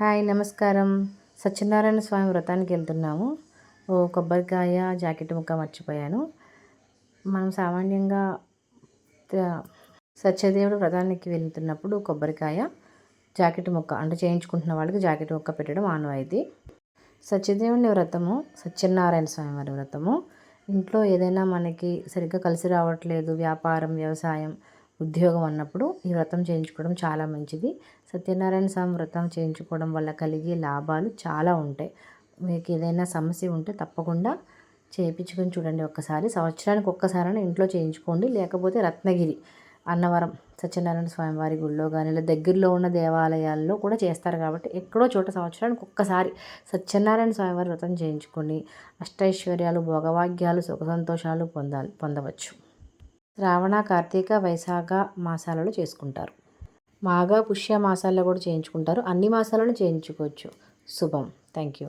Hi నమస్కారం. సత్యనారాయణ స్వామి వ్రతానికి వెళ్తున్నాము. కొబ్బరికాయ, జాకెట్ ముక్క మర్చిపోయాను. మనం సామాన్యంగా త- సత్యదేవుడు వ్రతానికి వెళ్తున్నప్పుడు కొబ్బరికాయ, జాకెట్ ముక్క అంటే చేయించుకుంటున్న వాళ్ళకి జాకెట్ ముక్క పెట్టడం ఆనవాయితీ. సత్యదేవుని వ్రతము, సత్యనారాయణ స్వామి వారి వ్రతము ఇంట్లో ఏదైనా మనకి సరిగ్గా కలిసి రావట్లేదు, వ్యాపారం, వ్యవసాయం, ఉద్యోగం అన్నప్పుడు ఈ వ్రతం చేయించుకోవడం చాలా మంచిది. సత్యనారాయణ స్వామి వ్రతం చేయించుకోవడం వల్ల కలిగే లాభాలు చాలా ఉంటాయి. మీకు ఏదైనా సమస్య ఉంటే తప్పకుండా చేయించుకొని చూడండి ఒక్కసారి. సంవత్సరానికి ఒక్కసారైనా ఇంట్లో చేయించుకోండి. లేకపోతే రత్నగిరి అన్నవరం సత్యనారాయణ స్వామి వారి గుళ్ళో కానీ లేదా దగ్గరలో ఉన్న దేవాలయాల్లో కూడా చేస్తారు కాబట్టి ఎక్కడో చోట సంవత్సరానికి ఒక్కసారి సత్యనారాయణ స్వామి వారి వ్రతం చేయించుకొని అష్టైశ్వర్యాలు, భోగభాగ్యాలు, సుఖ సంతోషాలు పొందవచ్చు. శ్రావణ, కార్తీక, వైశాఖ మాసాలలో చేసుకుంటారు. మాఘ, పుష్య మాసాల్లో కూడా చేయించుకుంటారు. అన్ని మాసాలను చేయించుకోవచ్చు. శుభం. Thank you.